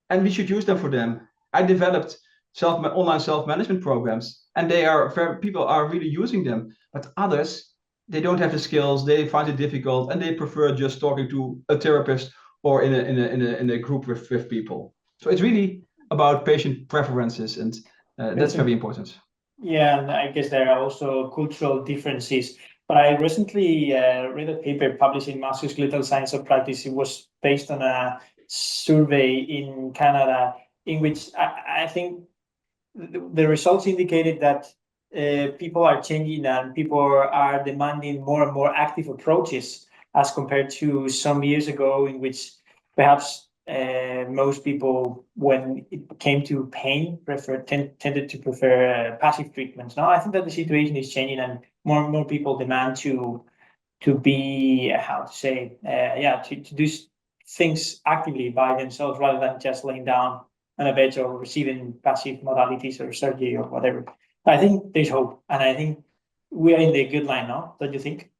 and we should use them for them. I developed online self-management programs, and people are really using them. But others, they don't have the skills, they find it difficult, and they prefer just talking to a therapist or in a group with people. So it's really about patient preferences, and that's very important. Yeah, and I guess there are also cultural differences. But I recently read a paper published in Musculoskeletal Science of Practice. It was based on a survey in Canada, in which I think the results indicated that people are changing and people are demanding more and more active approaches as compared to some years ago, in which perhaps most people, when it came to pain, tended to prefer passive treatments. Now I think that the situation is changing, and more and more people demand to be to do things actively by themselves rather than just laying down on a bed or receiving passive modalities or surgery or whatever. I think there's hope, and I think we are in the good line now. Don't you think?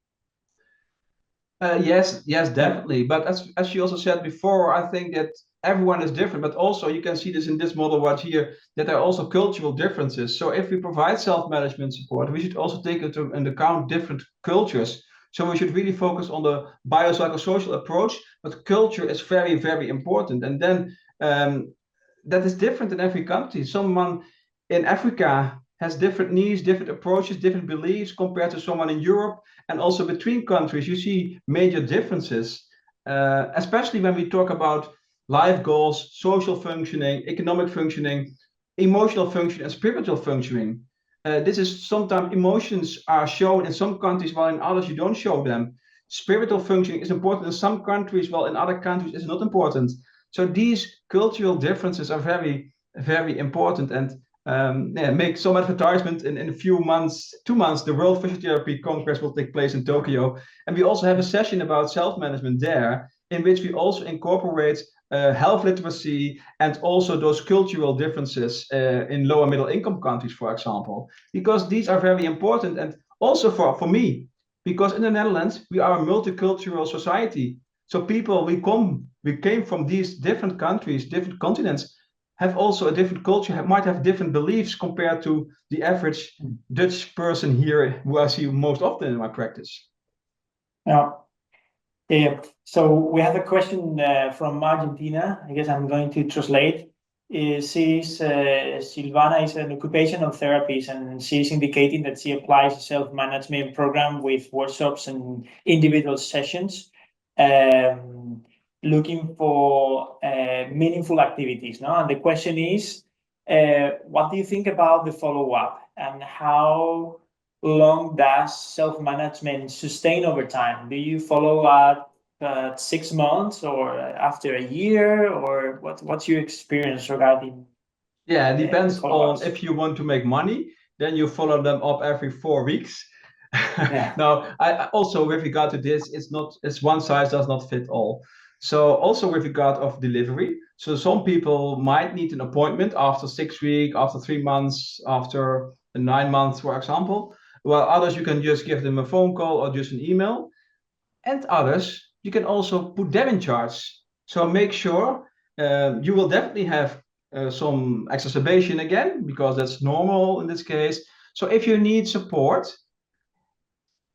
Yes, definitely. But as you also said before, I think that everyone is different, but also you can see this in this model right here, that there are also cultural differences. So if we provide self-management support, we should also take into account different cultures. So we should really focus on the biopsychosocial approach, but culture is very, very important. And then that is different in every country. Someone in Africa has different needs, different approaches, different beliefs compared to someone in Europe, and also between countries, you see major differences, especially when we talk about life goals, social functioning, economic functioning, emotional function, and spiritual functioning. This is sometimes emotions are shown in some countries, while in others you don't show them. Spiritual functioning is important in some countries, while in other countries it's not important. So these cultural differences are very, very important, and make some advertisement in a few months, 2 months, the World Physiotherapy Congress will take place in Tokyo. And we also have a session about self-management there, in which we also incorporate health literacy and also those cultural differences in low and middle income countries, for example, because these are very important. And also for me, because in the Netherlands, we are a multicultural society. So people, we came from these different countries, different continents, have also a different culture, might have different beliefs compared to the average Dutch person here, who I see most often in my practice. Yeah. So we have a question from Argentina. I guess I'm going to translate. Silvana is an occupational therapist, and she's indicating that she applies a self-management program with workshops and individual sessions. looking for meaningful activities. No? And the question is, what do you think about the follow-up and how long does self-management sustain over time? Do you follow up 6 months or after a year, or what's your experience regarding? Yeah, it depends on follow-ups? if you want to make money, then you follow them up every 4 weeks. Yeah. Now, I also with regard to this, it's one size does not fit all. So also with regard of delivery, so some people might need an appointment after 6 weeks, after 3 months, after 9 months, for example. While others you can just give them a phone call or just an email, and others you can also put them in charge. So make sure you will definitely have some exacerbation again because that's normal in this case. So if you need support,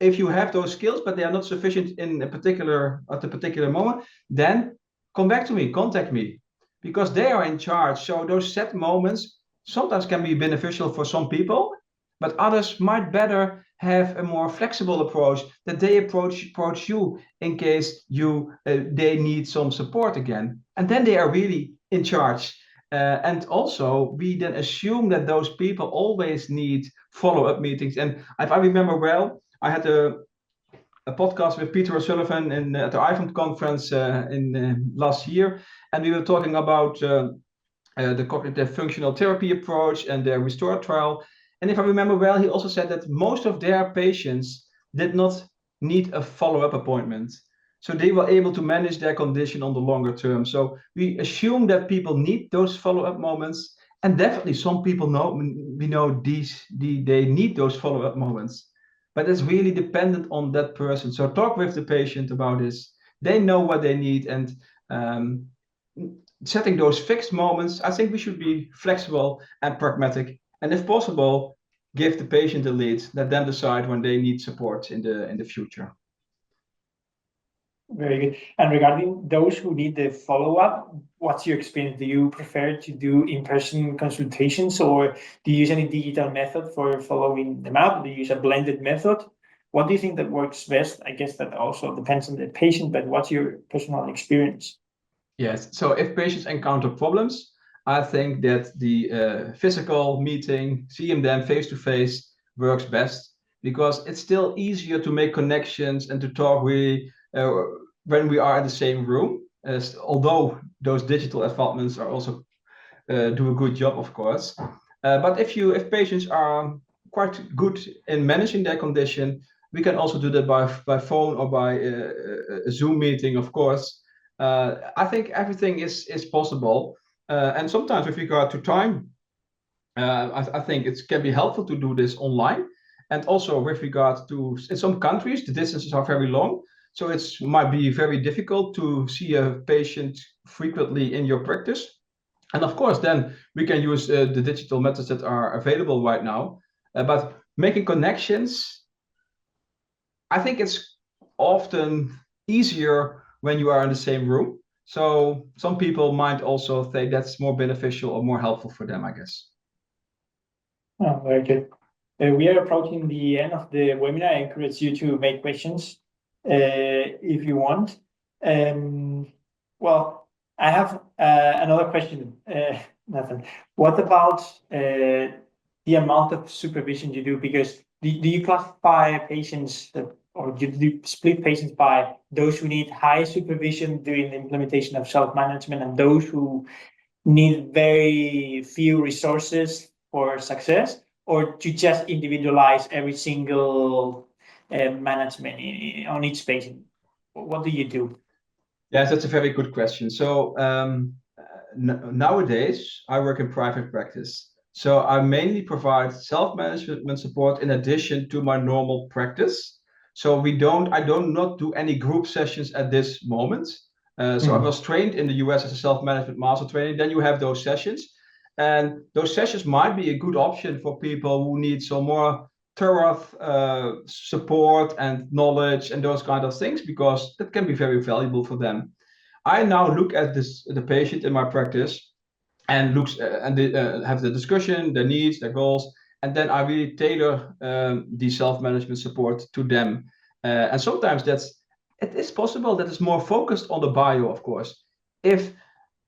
if you have those skills but they are not sufficient in a particular at a particular moment, then come back to me, contact me, because they are in charge. So those set moments sometimes can be beneficial for some people, but others might better have a more flexible approach, that they approach you in case you they need some support again, and then they are really in charge. And also we then assume that those people always need follow-up meetings. And if I remember well, I had a podcast with Peter O'Sullivan at the iPhone conference in last year, and we were talking about the cognitive functional therapy approach and the Restore trial. And if I remember well, he also said that most of their patients did not need a follow-up appointment. So they were able to manage their condition on the longer term. So we assume that people need those follow-up moments, and definitely some people know they need those follow-up moments. But it's really dependent on that person. So talk with the patient about this. They know what they need, and setting those fixed moments, I think we should be flexible and pragmatic, and if possible, give the patient the lead, let them decide when they need support in the future. Very good. And regarding those who need the follow-up, what's your experience? Do you prefer to do in-person consultations, or do you use any digital method for following them up? Do you use a blended method? What do you think that works best? I guess that also depends on the patient, but what's your personal experience? Yes, so if patients encounter problems, I think that the physical meeting, seeing them face to face, works best, because it's still easier to make connections and to talk really when we are in the same room. Although those digital advancements are also do a good job, of course. But if patients are quite good in managing their condition, we can also do that by phone or by a Zoom meeting, of course. I think everything is possible, and sometimes with regard to time, I think it can be helpful to do this online. And also with regard to, in some countries, the distances are very long, so it might be very difficult to see a patient frequently in your practice. And of course, then we can use the digital methods that are available right now. But making connections, I think it's often easier when you are in the same room. So some people might also think that's more beneficial or more helpful for them, I guess. Oh, very good. We are approaching the end of the webinar. I encourage you to make questions if you want. Well, I have another question, Nathan. What about the amount of supervision you do? Because do you classify patients or do you split patients by those who need high supervision during the implementation of self-management and those who need very few resources for success, or to just individualize every single management on each patient? What do you do? Yes, that's a very good question. So nowadays, I work in private practice. So I mainly provide self-management support in addition to my normal practice. So I don't not do any group sessions at this moment. So I was trained in the US as a self-management master training. Then you have those sessions, and those sessions might be a good option for people who need some more thorough support and knowledge and those kind of things, because that can be very valuable for them. I now look at the patient in my practice and have the discussion, their needs, their goals, and then I really tailor the self-management support to them. And sometimes that's it is possible that it's more focused on the bio, of course. If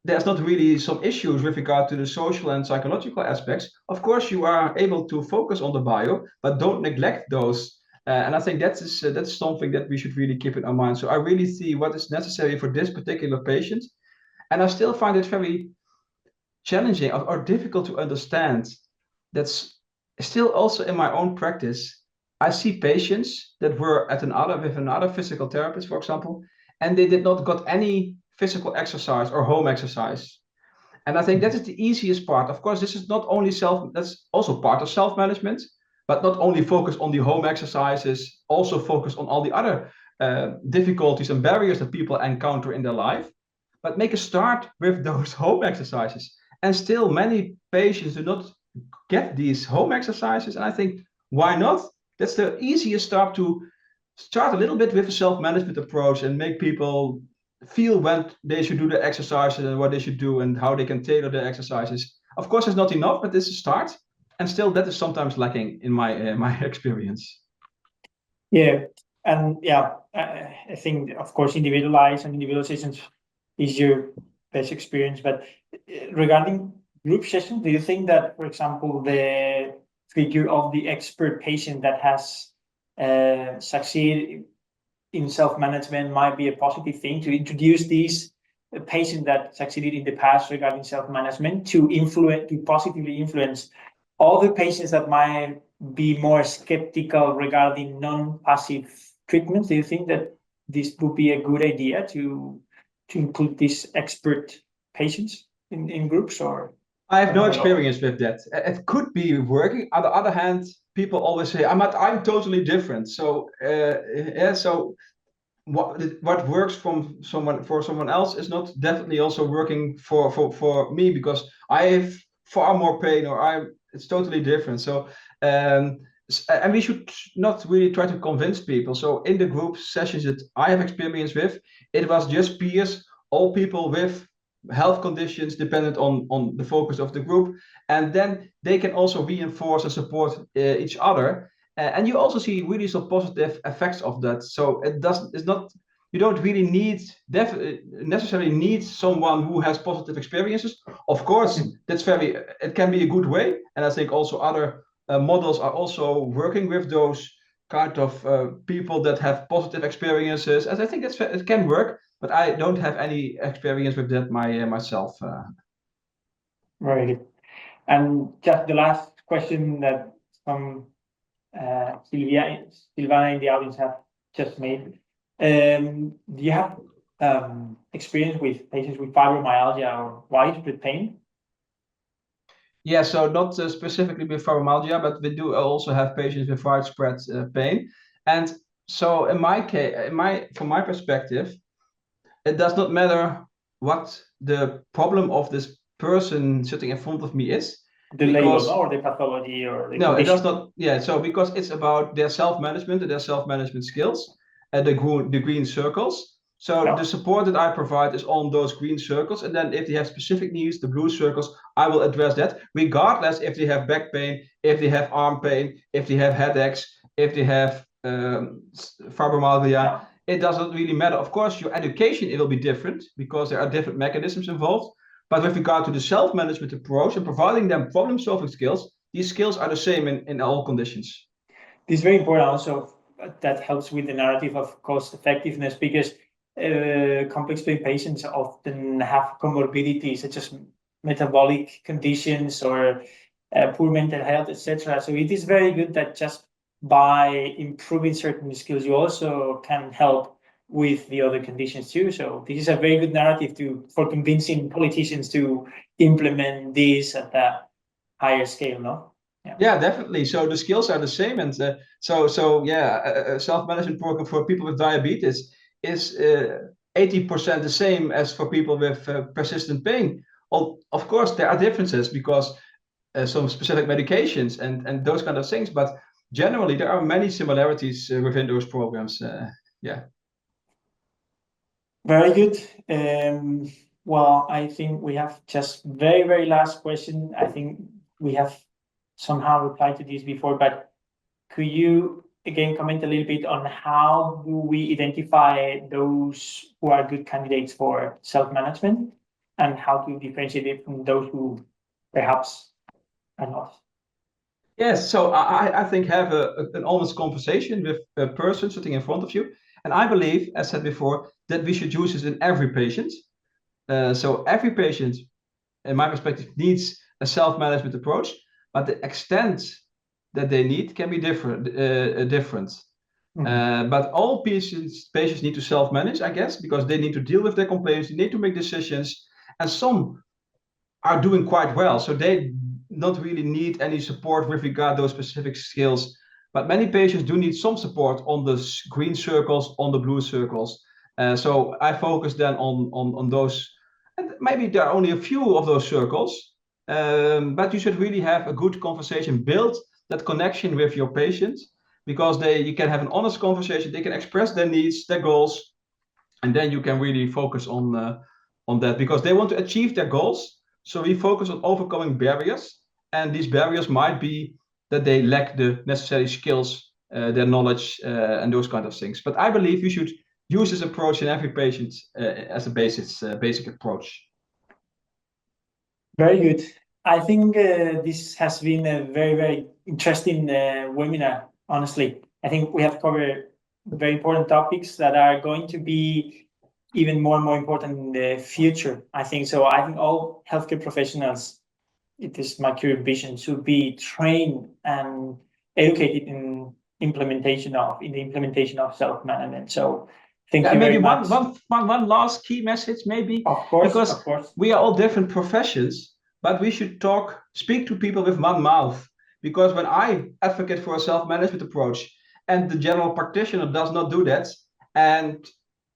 there's not really some issues with regard to the social and psychological aspects, of course you are able to focus on the bio, but don't neglect those. And I think that's something that we should really keep in our mind. So I really see what is necessary for this particular patient, and I still find it very challenging or difficult to understand. That's still also in my own practice. I see patients that were with another physical therapist, for example, and they did not got any physical exercise or home exercise. And I think that is the easiest part. Of course, this is not only that's also part of self-management, but not only focus on the home exercises, also focus on all the other difficulties and barriers that people encounter in their life. But make a start with those home exercises. And still, many patients do not get these home exercises. And I think, why not? That's the easiest start to start a little bit with a self-management approach and make people feel when they should do the exercises and what they should do and how they can tailor the exercises. Of course, it's not enough, but this is a start. And still, that is sometimes lacking in my experience. Yeah, and yeah, I think of course individualized and individualization is your best experience. But regarding group sessions, do you think that, for example, the figure of the expert patient that has succeeded in self-management might be a positive thing to introduce these patients that succeeded in the past regarding self-management to positively influence other patients that might be more skeptical regarding non-passive treatments? Do you think that this would be a good idea to include these expert patients in groups, or? I have no experience with that. It could be working. On the other hand, people always say, I'm totally different. So yeah, so what works for someone else is not definitely also working for me, because I have far more pain, or it's totally different. So and we should not really try to convince people. So in the group sessions that I have experience with, it was just peers, all people with health conditions dependent on the focus of the group, and then they can also reinforce and support each other. And you also see really some positive effects of that. So it's not, you don't really necessarily need someone who has positive experiences. Of course, it can be a good way. And I think also other models are also working with those kind of people that have positive experiences. And I think it can work, but I don't have any experience with that myself. Very good. And just the last question that some Silvana in the audience have just made. Do you have experience with patients with fibromyalgia or widespread pain? Yeah, so not specifically with fibromyalgia, but we do also have patients with widespread pain. And so in my case, from my perspective, it does not matter what the problem of this person sitting in front of me is. The label, or the pathology, or the no, condition? It does not. Yeah, so because it's about their self-management and their self-management skills, the green circles. So the support that I provide is on those green circles, and then if they have specific needs, the blue circles, I will address that, regardless if they have back pain, if they have arm pain, if they have headaches, if they have fibromyalgia. It doesn't really matter. Of course, your education, it will be different because there are different mechanisms involved. But with regard to the self-management approach and providing them problem-solving skills, these skills are the same in all conditions. This is very important also. That helps with the narrative of cost effectiveness, because complex pain patients often have comorbidities such as metabolic conditions or poor mental health, etc. So it is very good that just by improving certain skills, you also can help with the other conditions too. So this is a very good narrative for convincing politicians to implement this at a higher scale, no? Yeah, definitely. So the skills are the same, and so yeah, a self-management program for people with diabetes is 80% the same as for people with persistent pain. Of course, there are differences because some specific medications and those kind of things, but generally there are many similarities within those programs. Yeah. Very good. Well, I think we have just very last question. I think we have somehow replied to this before, but could you again comment a little bit on how do we identify those who are good candidates for self-management and how to differentiate it from those who perhaps are not? Yes, so I think have an honest conversation with a person sitting in front of you. And I believe, as said before, that we should use this in every patient. So every patient, in my perspective, needs a self-management approach, but the extent that they need can be different. But all patients need to self-manage, I guess, because they need to deal with their complaints, they need to make decisions, and some are doing quite well. So they not really need any support with regard to those specific skills. But many patients do need some support on the green circles, on the blue circles. So I focus then on those. And maybe there are only a few of those circles, but you should really have a good conversation, build that connection with your patients, because you can have an honest conversation, they can express their needs, their goals, and then you can really focus on that because they want to achieve their goals. So we focus on overcoming barriers, and these barriers might be that they lack the necessary skills, their knowledge, and those kind of things. But I believe you should use this approach in every patient as a basic approach. Very good. I think this has been a very, very interesting webinar, honestly. I think we have covered very important topics that are going to be even more and more important in the future, I think. So I think all healthcare professionals, it is my clear vision, should be trained and educated in the implementation of self-management. So thank you very much. One last key message, maybe. Of course, because of course. We are all different professions, but we should speak to people with one mouth. Because when I advocate for a self-management approach and the general practitioner does not do that, and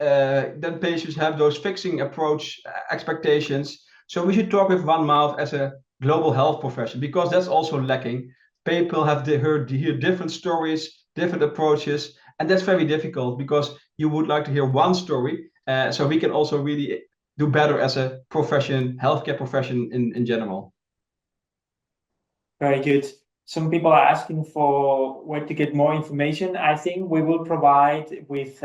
then patients have those fixing approach expectations. So we should talk with one mouth as a global health profession, because that's also lacking. People have hear different stories, different approaches, and that's very difficult because you would like to hear one story. So we can also really do better as a profession, healthcare profession in general. Very good. Some people are asking for where to get more information. I think we will provide with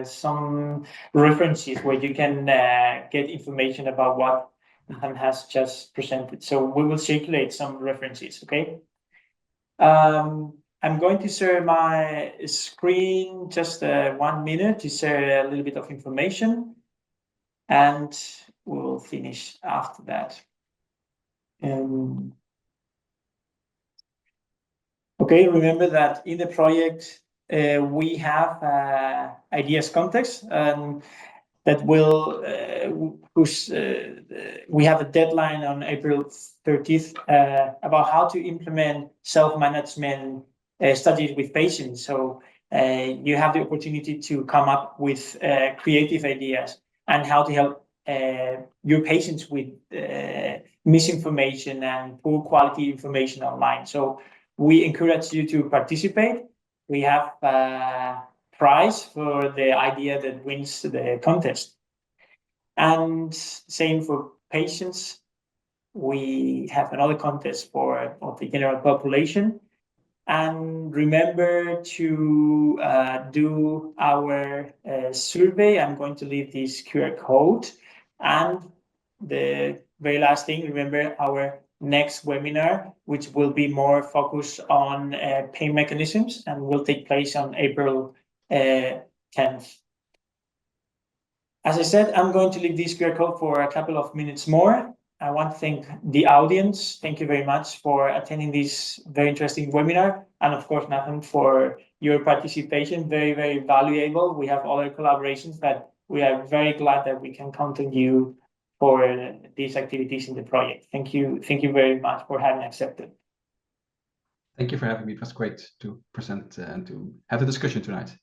some references where you can get information about what Nathan has just presented. So we will circulate some references, okay? I'm going to share my screen just 1 minute to share a little bit of information, and we'll finish after that. Okay, remember that in the project we have ideas context that will we have a deadline on April 30th about how to implement self-management studies with patients. So you have the opportunity to come up with creative ideas and how to help your patients with misinformation and poor quality information online. So we encourage you to participate. We have a prize for the idea that wins the contest. And same for patients. We have another contest for the general population. And remember to do our survey. I'm going to leave this QR code. And the very last thing, remember our next webinar, which will be more focused on pain mechanisms and will take place on April 10th. As I said, I'm going to leave this QR code for a couple of minutes more. I want to thank the audience. Thank you very much for attending this very interesting webinar. And of course, Nathan, for your participation, very, very valuable. We have other collaborations that we are very glad that we can count on you for these activities in the project. Thank you very much for having accepted. Thank you for having me. It was great to present and to have the discussion tonight.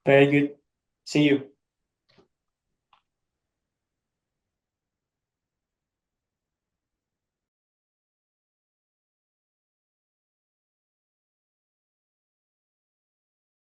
Very good. See you.